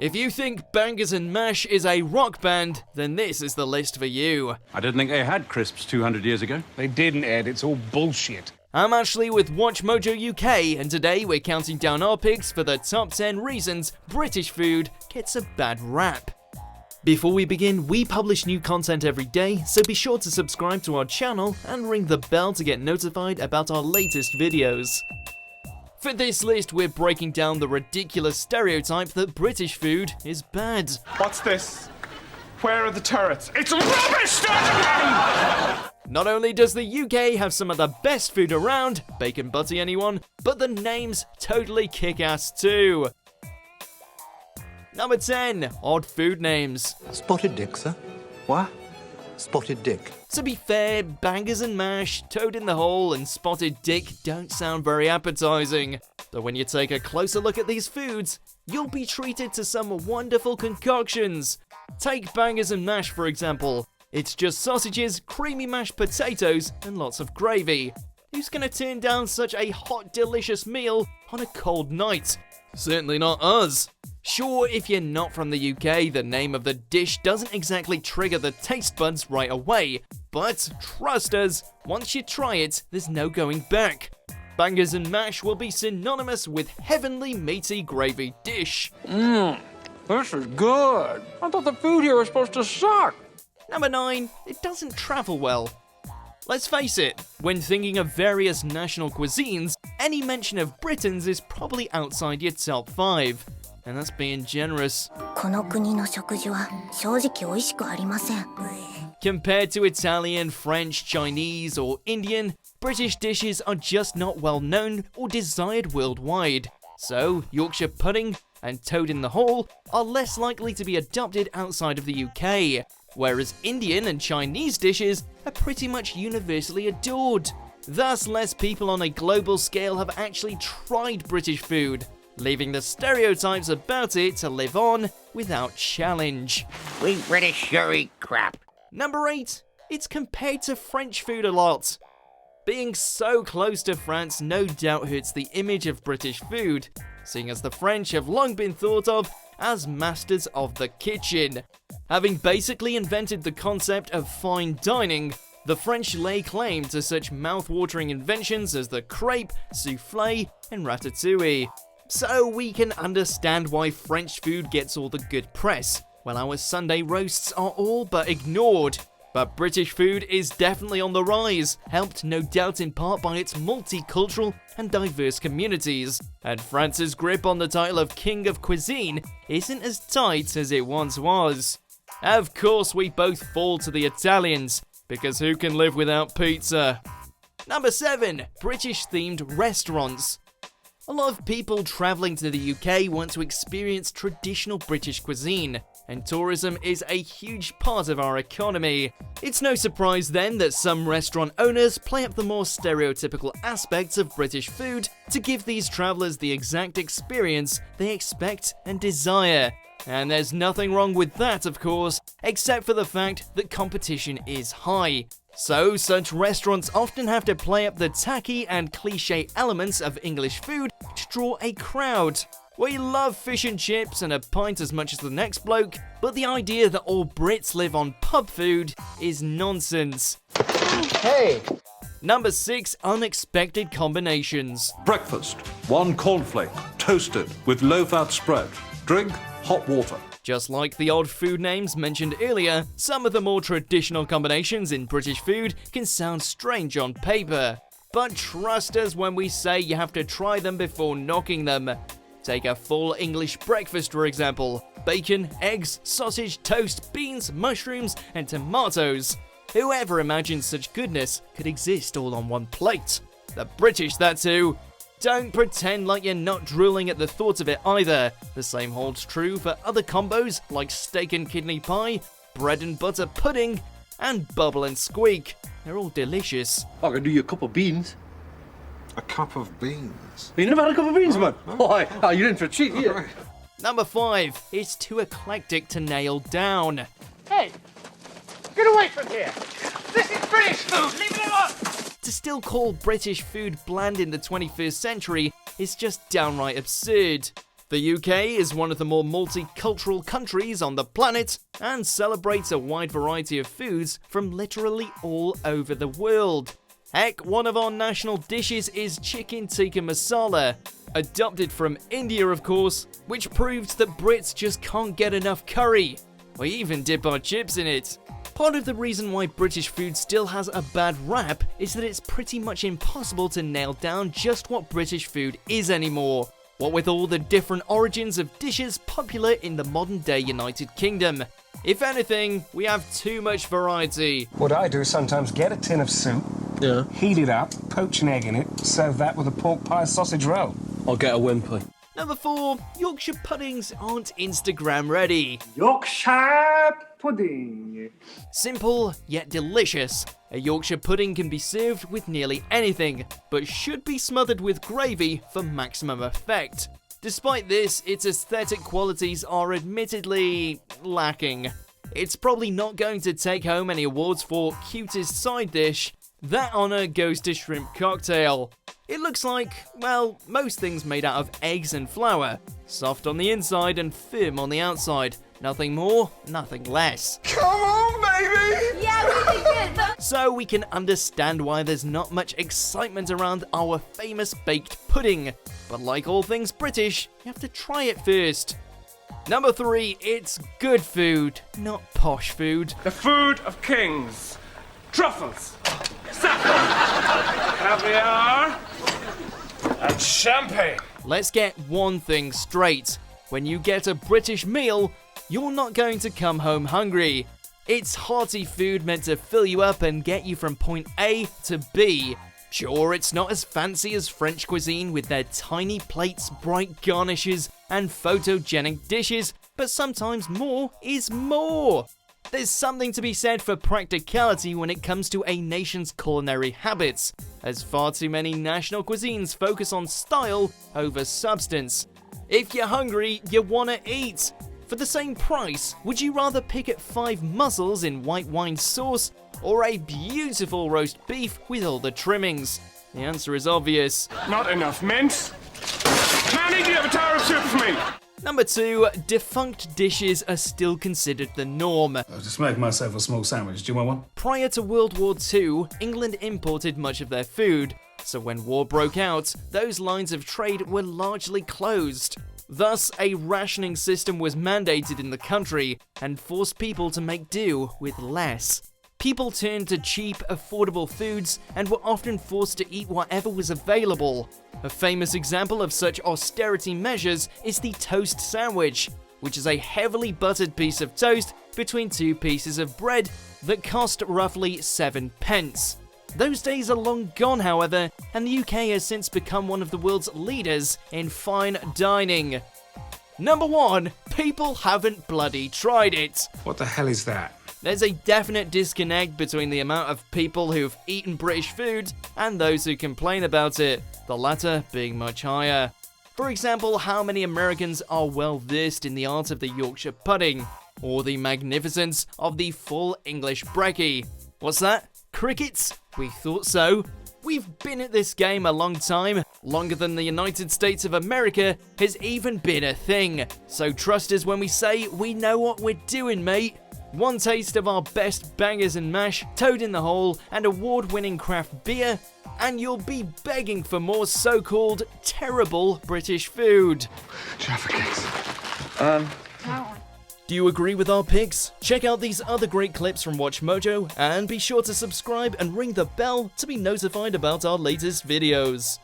If you think Bangers and Mash is a rock band, then this is the list for you. I didn't think they had crisps 200 years ago. They didn't, Ed. It's all bullshit. I'm Ashley with WatchMojo UK, and today we're counting down our picks for the top 10 reasons British food gets a bad rap. Before we begin, we publish new content every day, so be sure to subscribe to our channel and ring the bell to get notified about our latest videos. For this list, we're breaking down the ridiculous stereotype that British food is bad. What's this? Where are the turrets? It's a rubbish start again! Not only does the UK have some of the best food around, bacon butty anyone, but the names totally kick ass too. Number 10, odd food names. Spotted dick, sir. What? Spotted dick. To be fair, Bangers and Mash, Toad in the Hole, and Spotted Dick don't sound very appetizing. But when you take a closer look at these foods, you'll be treated to some wonderful concoctions. Take Bangers and Mash for example. It's just sausages, creamy mashed potatoes, and lots of gravy. Who's gonna turn down such a hot, delicious meal on a cold night? Certainly not us. Sure, if you're not from the UK, the name of the dish doesn't exactly trigger the taste buds right away, but trust us, once you try it, there's no going back. Bangers and Mash will be synonymous with heavenly meaty gravy dish. This is good. I thought the food here was supposed to suck. Number 9, it doesn't travel well. Let's face it, when thinking of various national cuisines, any mention of Britain's is probably outside your top 5. And that's being generous. Compared to Italian, French, Chinese, or Indian, British dishes are just not well known or desired worldwide. So, Yorkshire pudding and Toad in the Hole are less likely to be adopted outside of the UK, whereas Indian and Chinese dishes are pretty much universally adored. Thus, less people on a global scale have actually tried British food, leaving the stereotypes about it to live on without challenge. We British sure eat crap. Number 8, it's compared to French food a lot. Being so close to France no doubt hurts the image of British food, seeing as the French have long been thought of as masters of the kitchen. Having basically invented the concept of fine dining, the French lay claim to such mouth-watering inventions as the crepe, soufflé, and ratatouille. So we can understand why French food gets all the good press, while our Sunday roasts are all but ignored. But British food is definitely on the rise, helped no doubt in part by its multicultural and diverse communities. And France's grip on the title of King of Cuisine isn't as tight as it once was. Of course, we both fall to the Italians, because who can live without pizza? Number 7, British-themed restaurants. A lot of people travelling to the UK want to experience traditional British cuisine, and tourism is a huge part of our economy. It's no surprise then that some restaurant owners play up the more stereotypical aspects of British food to give these travellers the exact experience they expect and desire. And there's nothing wrong with that, of course, except for the fact that competition is high. So, such restaurants often have to play up the tacky and cliché elements of English food to draw a crowd. We love fish and chips and a pint as much as the next bloke, but the idea that all Brits live on pub food is nonsense. Hey! Number 6, unexpected combinations. Breakfast, 1 cornflake, toasted with low-fat spread. Drink, hot water. Just like the odd food names mentioned earlier, some of the more traditional combinations in British food can sound strange on paper. But trust us when we say you have to try them before knocking them. Take a full English breakfast for example. Bacon, eggs, sausage, toast, beans, mushrooms, and tomatoes. Whoever imagined such goodness could exist all on one plate? The British, that too. Don't pretend like you're not drooling at the thought of it either. The same holds true for other combos like steak and kidney pie, bread and butter pudding, and bubble and squeak. They're all delicious. I can do you a cup of beans. A cup of beans? You never had a cup of beans, man? Oh, you're in for a treat here. Number 5, it's too eclectic to nail down. Hey, get away from here. This is British food. Leave it alone. To still call British food bland in the 21st century is just downright absurd. The UK is one of the more multicultural countries on the planet and celebrates a wide variety of foods from literally all over the world. Heck, one of our national dishes is chicken tikka masala, adopted from India of course, which proves that Brits just can't get enough curry. We even dip our chips in it. Part of the reason why British food still has a bad rap is that it's pretty much impossible to nail down just what British food is anymore. What with all the different origins of dishes popular in the modern day United Kingdom. If anything, we have too much variety. What I do is sometimes get a tin of soup, heat it up, poach an egg in it, serve that with a pork pie sausage roll. I'll get a wimpy. Number 4, Yorkshire puddings aren't Instagram ready. Yorkshire pudding. Simple, yet delicious. A Yorkshire pudding can be served with nearly anything, but should be smothered with gravy for maximum effect. Despite this, its aesthetic qualities are admittedly lacking. It's probably not going to take home any awards for cutest side dish. That honour goes to shrimp cocktail. It looks like, well, most things made out of eggs and flour. Soft on the inside and firm on the outside. Nothing more, nothing less. Come on, baby! Yeah, we did good. So we can understand why there's not much excitement around our famous baked pudding. But like all things British, you have to try it first. Number 3, it's good food, not posh food. The food of kings. Truffles, saffron, caviar, and champagne. Let's get one thing straight. When you get a British meal, you're not going to come home hungry. It's hearty food meant to fill you up and get you from point A to B. Sure, it's not as fancy as French cuisine with their tiny plates, bright garnishes, and photogenic dishes, but sometimes more is more. There's something to be said for practicality when it comes to a nation's culinary habits, as far too many national cuisines focus on style over substance. If you're hungry, you wanna eat. For the same price, would you rather pick at 5 mussels in white wine sauce or a beautiful roast beef with all the trimmings? The answer is obvious. Not enough mince. Manny, do you have a tower of soup for me? Number 2, defunct dishes are still considered the norm. I was just making myself a small sandwich. Do you want one? Prior to World War II, England imported much of their food, so when war broke out, those lines of trade were largely closed. Thus, a rationing system was mandated in the country and forced people to make do with less. People turned to cheap, affordable foods and were often forced to eat whatever was available. A famous example of such austerity measures is the toast sandwich, which is a heavily buttered piece of toast between 2 pieces of bread that cost roughly 7 pence. Those days are long gone, however, and the UK has since become one of the world's leaders in fine dining. Number 1, people haven't bloody tried it. What the hell is that? There's a definite disconnect between the amount of people who've eaten British food and those who complain about it, the latter being much higher. For example, how many Americans are well versed in the art of the Yorkshire pudding, or the magnificence of the full English brekkie? What's that? Crickets? We thought so. We've been at this game a long time, longer than the United States of America has even been a thing. So trust us when we say we know what we're doing, mate. One taste of our best bangers and mash, toad in the hole, and award-winning craft beer, and you'll be begging for more so-called terrible British food. Do you agree with our picks? Check out these other great clips from WatchMojo, and be sure to subscribe and ring the bell to be notified about our latest videos.